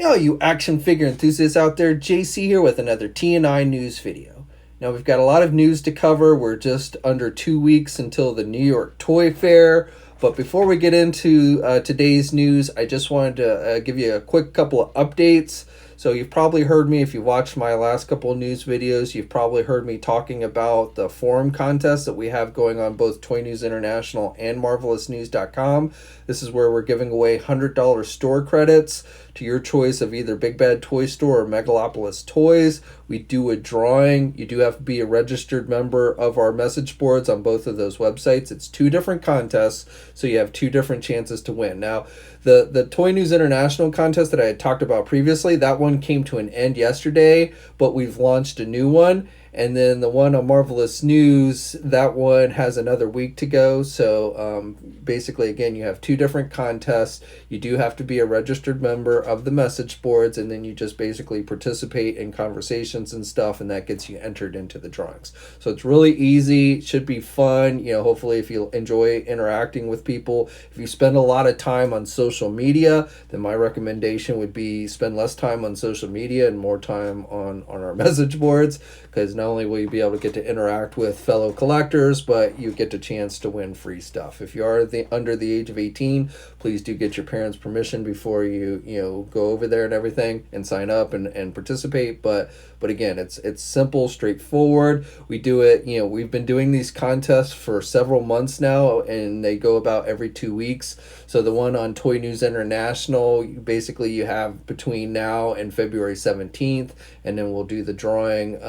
all you action figure enthusiasts out there, JC here with another TNINews video. Now we've got a lot of news to cover. We're just under 2 weeks until the New York Toy Fair. But before we get into today's news, I just wanted to give you a quick couple of updates. So you've probably heard me, if you watched my last couple of news videos, you've probably heard me talking about the forum contest that we have going on both Toy News International and MarvelousNews.com. This is where we're giving away $100 store credits to your choice of either Big Bad Toy Store or Megalopolis Toys. We do a drawing. You do have to be a registered member of our message boards on both of those websites. It's 2 different contests, so you have 2 different chances to win. Now, the Toy News International contest that I had talked about previously, that one came to an end yesterday, but we've launched a new one. And then the one on Marvelous News, that one has another week to go. So basically, again, you have 2 different contests. You do have to be a registered member of the message boards, and then you just basically participate in conversations and stuff, and that gets you entered into the drawings. So it's really easy. It should be fun. You know, hopefully if you enjoy interacting with people. If you spend a lot of time on social media, then my recommendation would be spend less time on social media and more time on our message boards, because not only will you be able to get to interact with fellow collectors, but you get the chance to win free stuff. If you are under the age of 18, please do get your parents' permission before you go over there and everything and sign up and participate. But again, it's simple, straightforward. We do it, we've been doing these contests for several months now, and they go about every 2 weeks. So the one on Toy News International, basically you have between now and February 17th, and then we'll do the drawing.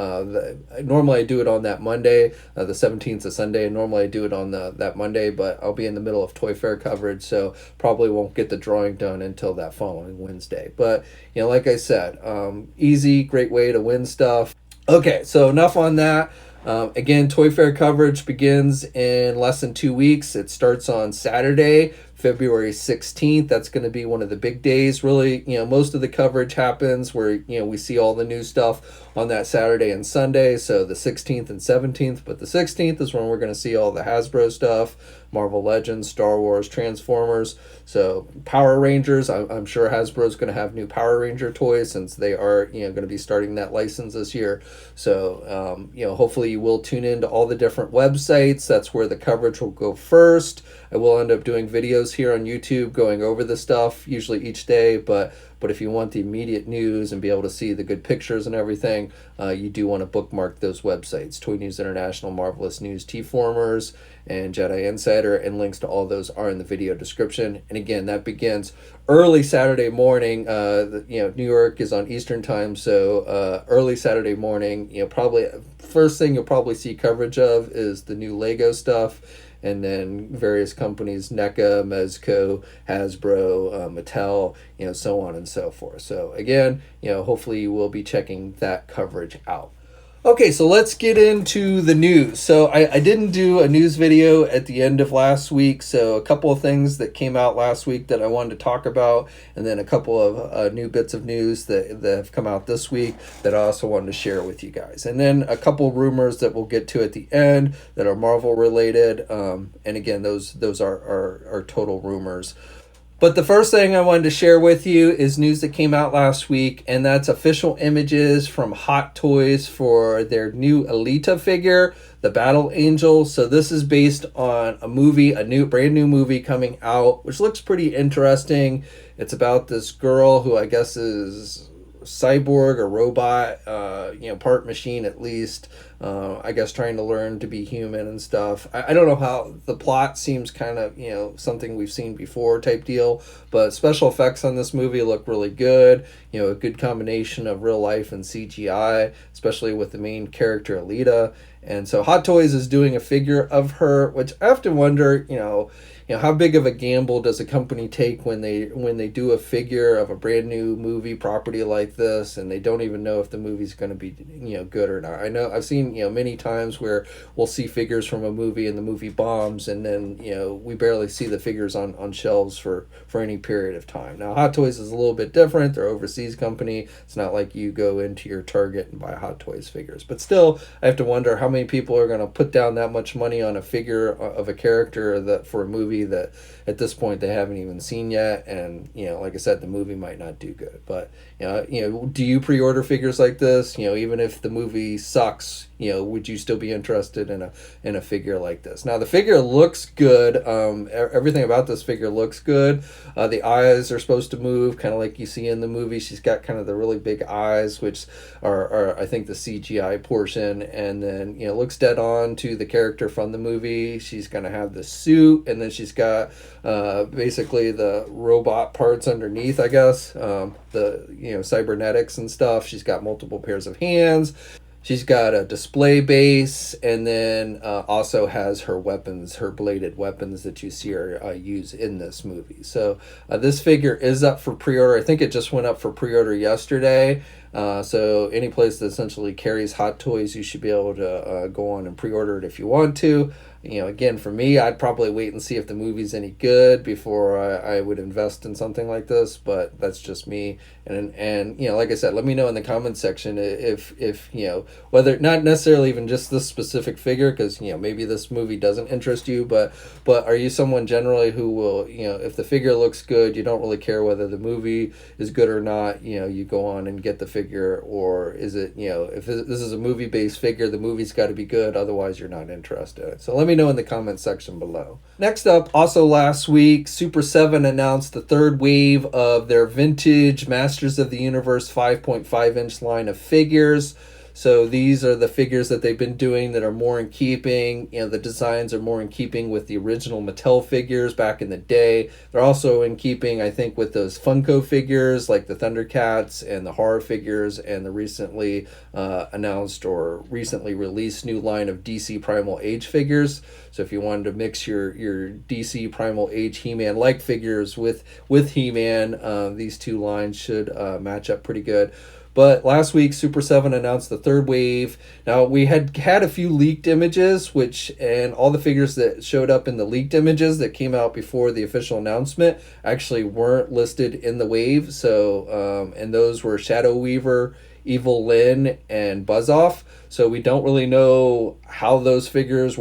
Normally I do it on that Monday. The 17th is Sunday, and normally I do it on that Monday, but I'll be in the middle of Toy Fair coverage, so probably won't get the drawing done until that following Wednesday. But, like I said, easy, great way to win stuff. Okay, so enough on that. Again, Toy Fair coverage begins in less than 2 weeks. It starts on Saturday, February 16th. That's going to be one of the big days. Really, most of the coverage happens where, we see all the new stuff on that Saturday and Sunday. So the 16th and 17th, but the 16th is when we're going to see all the Hasbro stuff, Marvel Legends, Star Wars, Transformers. So Power Rangers, I'm sure Hasbro's going to have new Power Ranger toys since they are, going to be starting that license this year. So, hopefully you will tune into all the different websites. That's where the coverage will go first. I will end up doing videos here on YouTube going over the stuff, usually each day, but if you want the immediate news and be able to see the good pictures and everything, you do want to bookmark those websites: Toy News International, Marvelous News, T-Formers, and Jedi Insider, and links to all those are in the video description. And again, that begins early Saturday morning. New York is on Eastern time, so early Saturday morning. Probably first thing you'll probably see coverage of is the new Lego stuff, and then various companies, NECA, Mezco, Hasbro, Mattel, so on and so forth. So again, hopefully you will be checking that coverage out. Okay, so let's get into the news. So I didn't do a news video at the end of last week, so a couple of things that came out last week that I wanted to talk about, and then a couple of new bits of news that have come out this week that I also wanted to share with you guys. And then a couple rumors that we'll get to at the end that are Marvel related, and again, those are total rumors. But the first thing I wanted to share with you is news that came out last week, and that's official images from Hot Toys for their new Alita figure, the Battle Angel. So this is based on a movie, brand new movie coming out, which looks pretty interesting. It's about this girl who I guess is cyborg or robot, part machine at least, I guess trying to learn to be human and stuff. I don't know how the plot seems kind of, something we've seen before type deal, but special effects on this movie look really good. A good combination of real life and CGI, especially with the main character Alita. And so Hot Toys is doing a figure of her, which I have to wonder, how big of a gamble does a company take when they do a figure of a brand new movie property like this, and they don't even know if the movie's going to be good or not. I know I've seen many times where we'll see figures from a movie and the movie bombs, and then we barely see the figures on shelves for any period of time. Now Hot Toys is a little bit different. They're an overseas company. It's not like you go into your Target and buy Hot Toys figures, but still I have to wonder how many people are going to put down that much money on a figure of a character that for a movie movie that at this point they haven't even seen yet, and like I said, the movie might not do good. But do you pre-order figures like this? Even if the movie sucks, would you still be interested in a figure like this? Now the figure looks good. Everything about this figure looks good. The eyes are supposed to move, kind of like you see in the movie. She's got kind of the really big eyes, which are I think the CGI portion, and then it looks dead on to the character from the movie. She's gonna have the suit, and then she's got basically the robot parts underneath, I guess, the cybernetics and stuff. She's got multiple pairs of hands. She's got a display base, and then also has her weapons, her bladed weapons that you see her use in this movie. So this figure is up for pre-order. I think it just went up for pre-order yesterday. So any place that essentially carries Hot Toys, you should be able to go on and pre-order it if you want to. Again, for me, I'd probably wait and see if the movie's any good before I would invest in something like this, but that's just me. And like I said, let me know in the comments section if whether, not necessarily even just this specific figure, because maybe this movie doesn't interest you, but are you someone generally who will, if the figure looks good, you don't really care whether the movie is good or not, you go on and get the figure? Or is it, if this is a movie-based figure, the movie's got to be good, otherwise you're not interested? So let me know in the comments section below. Next up, also last week, Super 7 announced the third wave of their vintage Masters of the Universe 5.5-inch line of figures. So these are the figures that they've been doing that are more in keeping. The designs are more in keeping with the original Mattel figures back in the day. They're also in keeping, I think, with those Funko figures like the Thundercats and the horror figures, and the recently announced or recently released new line of DC Primal Age figures. So if you wanted to mix your DC Primal Age He-Man like figures with He-Man, these two lines should match up pretty good. But last week, Super 7 announced the third wave. Now, we had a few leaked images, and all the figures that showed up in the leaked images that came out before the official announcement actually weren't listed in the wave. So, and those were Shadow Weaver, Evil Lyn, and Buzz-Off. So we don't really know where those figures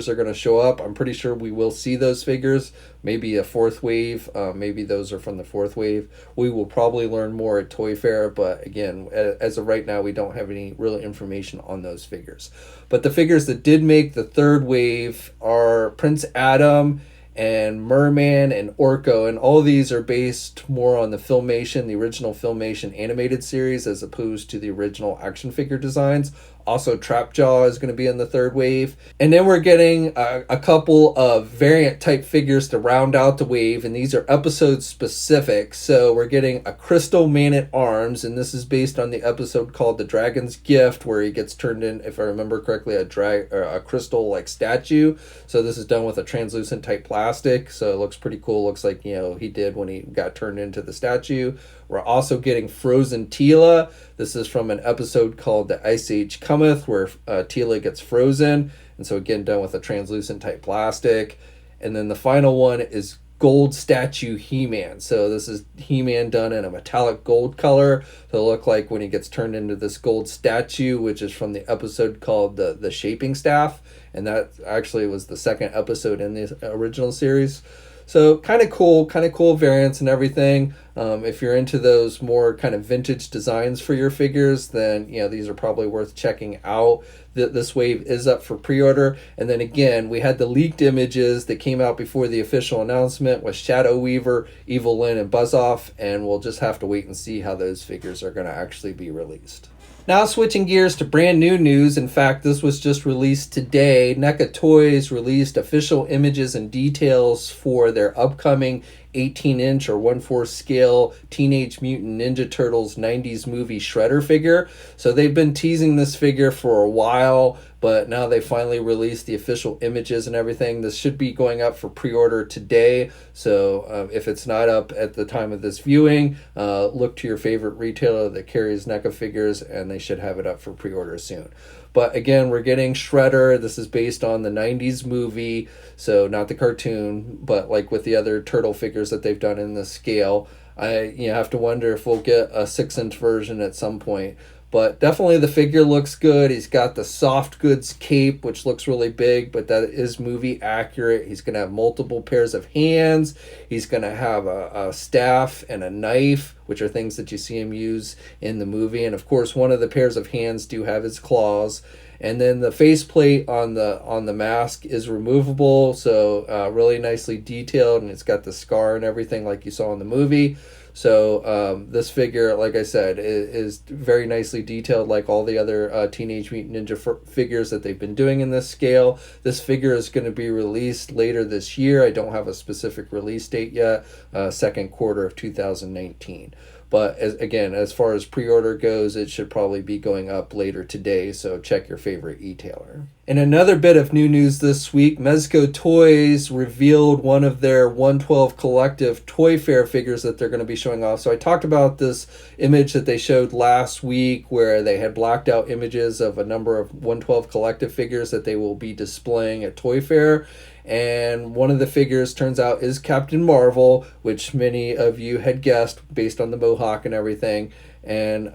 are going to show up. I'm pretty sure we will see those figures. Maybe a fourth wave. Maybe those are from the fourth wave. We will probably learn more at Toy Fair, but again, as of right now, we don't have any real information on those figures. But the figures that did make the third wave are Prince Adam and Merman and Orko, and all of these are based more on the original Filmation animated series, as opposed to the original action figure designs. Also, Trapjaw is going to be in the third wave. And then we're getting a couple of variant type figures to round out the wave, and these are episode specific. So we're getting a Crystal Man-at-Arms, and this is based on the episode called The Dragon's Gift, where he gets turned in, if I remember correctly, a crystal like statue. So this is done with a translucent type plastic, so it looks pretty cool. Looks like he did when he got turned into the statue. We're also getting Frozen Teela. This is from an episode called The Ice Age Cometh, where Teela gets frozen. And so again, done with a translucent type plastic. And then the final one is Gold Statue He-Man. So this is He-Man done in a metallic gold color. So it'll look like when he gets turned into this gold statue, which is from the episode called The Shaping Staff. And that actually was the second episode in the original series. So kind of cool variants and everything. If you're into those more kind of vintage designs for your figures, then these are probably worth checking out. This wave is up for pre-order. And then again, we had the leaked images that came out before the official announcement with Shadow Weaver, Evil Lyn, and Buzz-Off, and we'll just have to wait and see how those figures are going to actually be released. Now switching gears to brand new news. In fact, this was just released today. NECA Toys released official images and details for their upcoming 18-inch or 1/4 scale Teenage Mutant Ninja Turtles 90s movie Shredder figure. So they've been teasing this figure for a while, but now they finally released the official images and everything. This should be going up for pre-order today. So if it's not up at the time of this viewing, look to your favorite retailer that carries NECA figures, and they should have it up for pre-order soon. But again, we're getting Shredder. This is based on the 90s movie, so not the cartoon, but like with the other turtle figures that they've done in this scale. I have to wonder if we'll get a 6-inch version at some point. But definitely the figure looks good. He's got the soft goods cape, which looks really big, but that is movie accurate. He's going to have multiple pairs of hands. He's going to have a staff and a knife, which are things that you see him use in the movie. And of course, one of the pairs of hands do have his claws. And then the faceplate on the mask is removable, so really nicely detailed, and it's got the scar and everything like you saw in the movie. So this figure, like I said, is very nicely detailed like all the other Teenage Mutant Ninja figures that they've been doing in this scale. This figure is going to be released later this year. I don't have a specific release date yet, second quarter of 2019. But as far as pre-order goes, it should probably be going up later today, so check your favorite e-tailer. And another bit of new news this week, Mezco Toys revealed one of their 112 Collective Toy Fair figures that they're going to be showing off. So I talked about this image that they showed last week where they had blacked out images of a number of 112 Collective figures that they will be displaying at Toy Fair. And one of the figures turns out is Captain Marvel, which many of you had guessed based on the mohawk and everything. And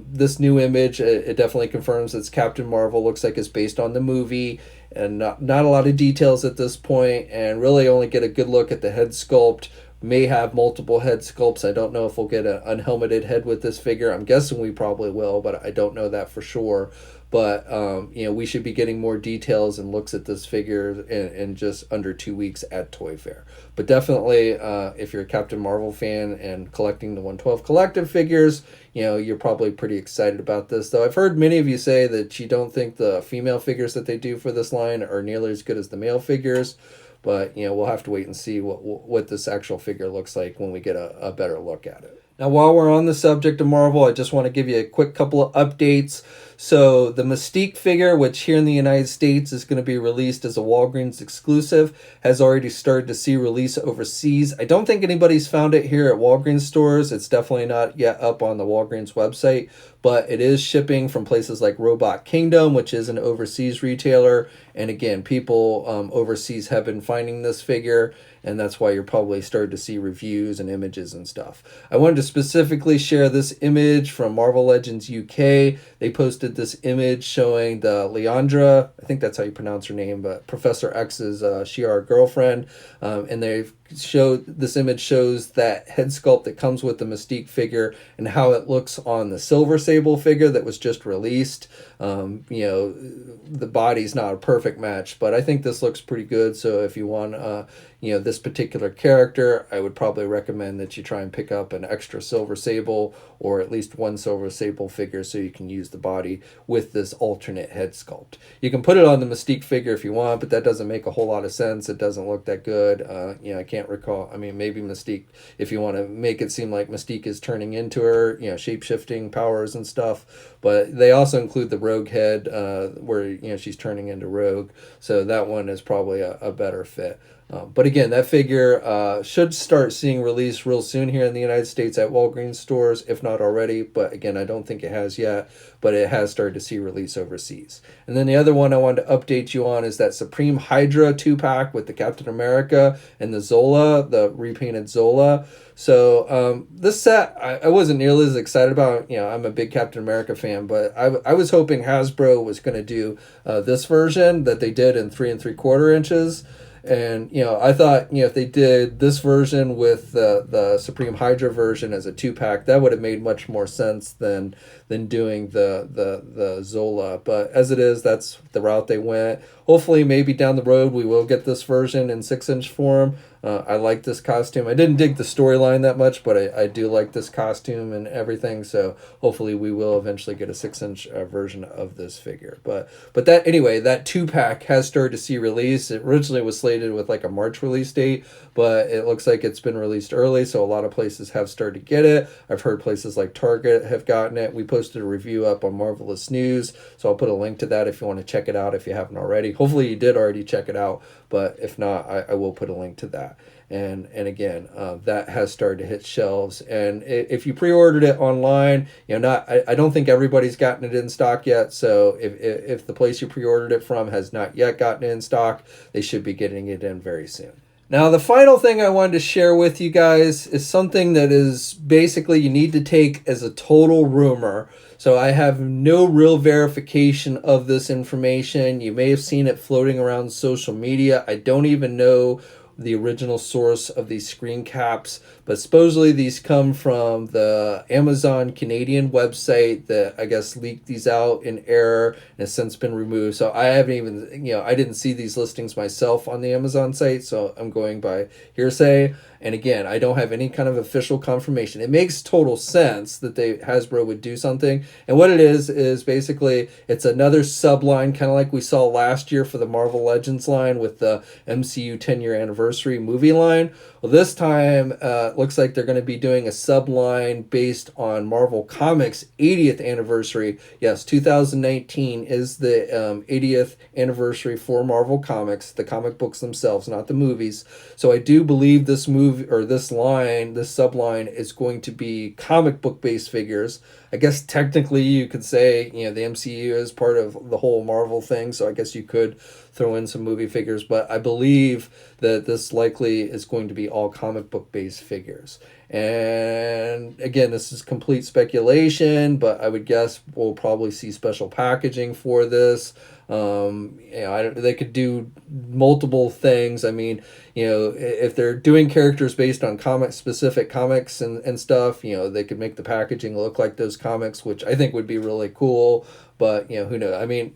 this new image, it definitely confirms it's Captain Marvel. Looks like it's based on the movie, and not a lot of details at this point, and really only get a good look at the head sculpt. May have multiple head sculpts. I don't know if we'll get an unhelmeted head with this figure. I'm guessing we probably will, but I don't know that for sure. But we should be getting more details and looks at this figure in just under 2 weeks at Toy Fair. But definitely, if you're a Captain Marvel fan and collecting the 112 Collective figures, you're probably pretty excited about this. Though I've heard many of you say that you don't think the female figures that they do for this line are nearly as good as the male figures. But we'll have to wait and see what this actual figure looks like when we get a better look at it. Now, while we're on the subject of Marvel, I just want to give you a quick couple of updates. So the Mystique figure, which here in the United States is going to be released as a Walgreens exclusive, has already started to see release overseas. I don't think anybody's found it here at Walgreens stores. It's definitely not yet up on the Walgreens website, but it is shipping from places like Robot Kingdom, which is an overseas retailer. And again, people overseas have been finding this figure, and that's why you're probably starting to see reviews and images and stuff. I wanted to specifically share this image from Marvel Legends UK. They posted this image showing the Leandra, I think that's how you pronounce her name, but Professor X's Shi'ar girlfriend, and they've this image shows that head sculpt that comes with the Mystique figure and how it looks on the Silver Sable figure that was just released. The body's not a perfect match, but I think this looks pretty good. So if you want this particular character, I would probably recommend that you try and pick up an extra Silver Sable or at least one Silver Sable figure so you can use the body with this alternate head sculpt. You can put it on the Mystique figure if you want, but that doesn't make a whole lot of sense. It doesn't look that good. I can't recall. I mean, maybe Mystique, if you want to make it seem like Mystique is turning into her, shape-shifting powers and stuff. But they also include the Rogue head where, she's turning into Rogue. So that one is probably a better fit. But again, that figure should start seeing release real soon here in the United States at Walgreens stores, if not already. But again, I don't think it has yet, but it has started to see release overseas. And then the other one I wanted to update you on is that Supreme Hydra 2-pack with the Captain America and the Zola, the repainted Zola. So this set, I wasn't nearly as excited about. I'm a big Captain America fan, but I was hoping Hasbro was going to do this version that they did in 3 3/4 inches. And I thought if they did this version with the Supreme Hydra version as a 2-pack, that would have made much more sense than doing the Zola. But as it is, that's the route they went. Hopefully, maybe down the road we will get this version in 6-inch form. I like this costume. I didn't dig the storyline that much, but I do like this costume and everything. So hopefully we will eventually get a 6-inch version of this figure. But that 2-pack has started to see release. It originally was slated with like a March release date, but it looks like it's been released early. So a lot of places have started to get it. I've heard places like Target have gotten it. We posted a review up on Marvelous News, so I'll put a link to that if you want to check it out if you haven't already. Hopefully you did already check it out, but if not, I will put a link to that. And again, that has started to hit shelves. And if you pre-ordered it online, I don't think everybody's gotten it in stock yet. So if the place you pre-ordered it from has not yet gotten it in stock, they should be getting it in very soon. Now, the final thing I wanted to share with you guys is something that is basically you need to take as a total rumor. So I have no real verification of this information. You may have seen it floating around social media. I don't even know the original source of these screen caps, but supposedly these come from the Amazon Canadian website that I guess leaked these out in error and has since been removed. So I haven't even, I didn't see these listings myself on the Amazon site, so I'm going by hearsay. And again, I don't have any kind of official confirmation. It makes total sense that Hasbro would do something. And what it is basically it's another subline, kind of like we saw last year for the Marvel Legends line with the MCU 10-year anniversary movie line. Well, this time looks like they're going to be doing a subline based on Marvel Comics' 80th anniversary. Yes, 2019 is the 80th anniversary for Marvel Comics, the comic books themselves, not the movies. So I do believe this movie or this line, this subline is going to be comic book based figures. I guess technically you could say, the MCU is part of the whole Marvel thing, so I guess you could throw in some movie figures, but I believe that this likely is going to be all comic book based figures. And again, this is complete speculation, but I would guess we'll probably see special packaging for this. They could do multiple things. I mean, if they're doing characters based on specific comics and stuff, they could make the packaging look like those comics, which I think would be really cool. But who knows? I mean,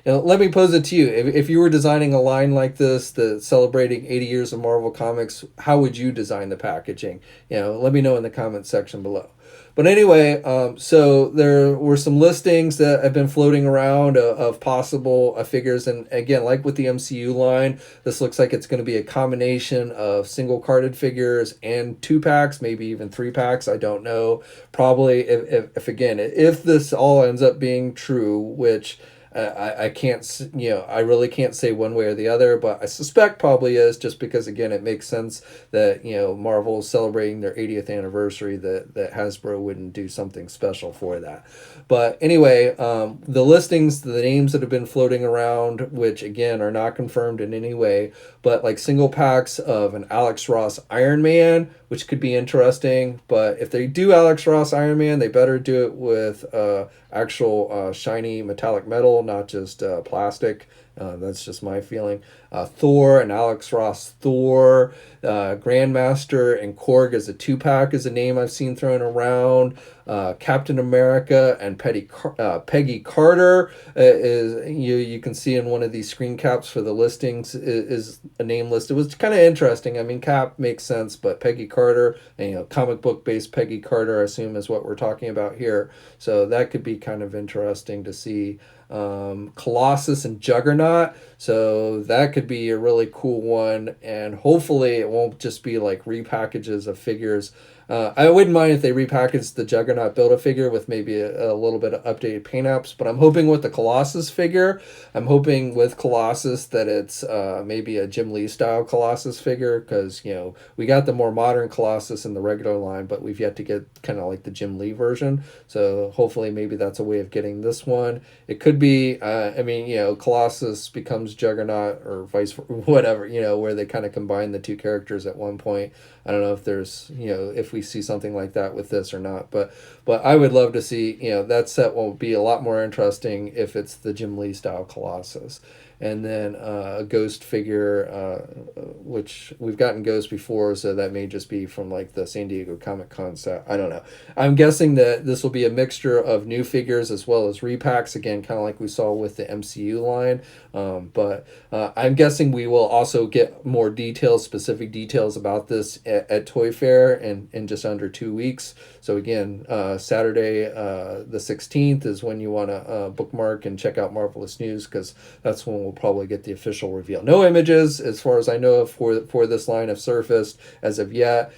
let me pose it to you: if you were designing a line like this, the celebrating 80 years of Marvel Comics, how would you design the packaging? Let me know in the comments section below. But anyway, so there were some listings that have been floating around of possible figures. And again, like with the MCU line, this looks like it's going to be a combination of single carded figures and 2-packs, maybe even 3-packs. I don't know. Probably if this all ends up being true, which I can't, I really can't say one way or the other, but I suspect probably is, just because, again, it makes sense that, Marvel is celebrating their 80th anniversary, that Hasbro wouldn't do something special for that. But anyway, the listings, the names that have been floating around, which again are not confirmed in any way, but like single packs of an Alex Ross Iron Man, which could be interesting. But if they do Alex Ross Iron Man, they better do it with actual shiny metallic metal, not just plastic. That's just my feeling. Thor and Alex Ross Thor, Grandmaster and Korg as a 2-pack is a name I've seen thrown around. Captain America and Peggy Carter is you can see in one of these screen caps for the listings is a name list. It was kind of interesting. I mean, Cap makes sense, but Peggy Carter, comic book based Peggy Carter, I assume is what we're talking about here. So that could be kind of interesting to see. Colossus and Juggernaut, so that could be a really cool one, and hopefully it won't just be like repackages of figures. I wouldn't mind if they repackaged the Juggernaut Build-A-Figure with maybe a little bit of updated paint apps, but I'm hoping with the Colossus figure, I'm hoping with Colossus that it's maybe a Jim Lee style Colossus figure, because we got the more modern Colossus in the regular line, but we've yet to get kind of like the Jim Lee version. So hopefully maybe that's a way of getting this one. It could be Colossus becomes Juggernaut or vice versa, whatever, where they kind of combine the two characters at one point. I don't know if there's, if we see something like that with this or not, but I would love to see, that set will be a lot more interesting if it's the Jim Lee style Colossus. And then a Ghost figure, which we've gotten Ghost before, so that may just be from like the San Diego Comic Con set. I don't know. I'm guessing that this will be a mixture of new figures as well as repacks, again, kind of like we saw with the MCU line. But I'm guessing we will also get more details, specific details about this at Toy Fair in just under 2 weeks. So again, Saturday the 16th is when you want to bookmark and check out Marvelous News, because that's when we'll probably get the official reveal. No images, as far as I know, for this line have surfaced as of yet.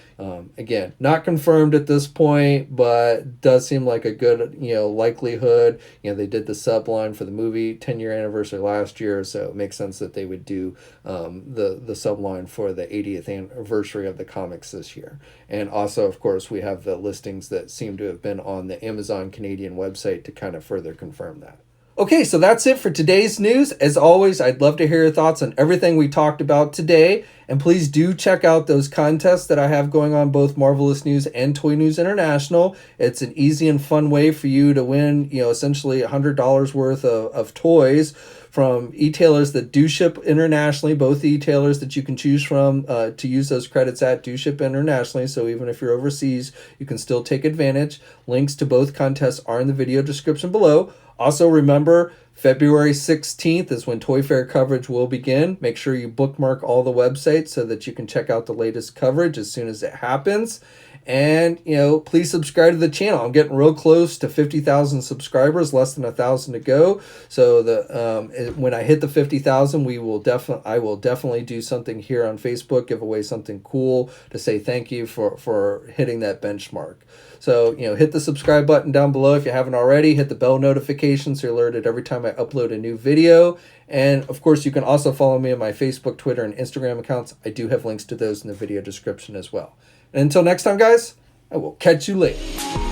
Again, not confirmed at this point, but does seem like a good likelihood. They did the subline for the movie 10-year anniversary last year, so it makes sense that they would do the subline for the 80th anniversary of the comics this year. And also, of course, we have the listings that seem to have been on the Amazon Canadian website to kind of further confirm that. Okay, so that's it for today's news. As always, I'd love to hear your thoughts on everything we talked about today. And please do check out those contests that I have going on both Marvelous News and Toy News International. It's an easy and fun way for you to win, essentially $100 worth of toys from e-tailers that do ship internationally. Both e-tailers that you can choose from to use those credits at do ship internationally. So even if you're overseas, you can still take advantage. Links to both contests are in the video description below. Also, remember, February 16th is when Toy Fair coverage will begin. Make sure you bookmark all the websites so that you can check out the latest coverage as soon as it happens. And, please subscribe to the channel. I'm getting real close to 50,000 subscribers, less than 1,000 to go. So when I hit the 50,000, I will definitely do something here on Facebook, give away something cool to say thank you for hitting that benchmark. So, hit the subscribe button down below if you haven't already. Hit the bell notification so you're alerted every time I upload a new video. And, of course, you can also follow me on my Facebook, Twitter, and Instagram accounts. I do have links to those in the video description as well. And until next time, guys, I will catch you later.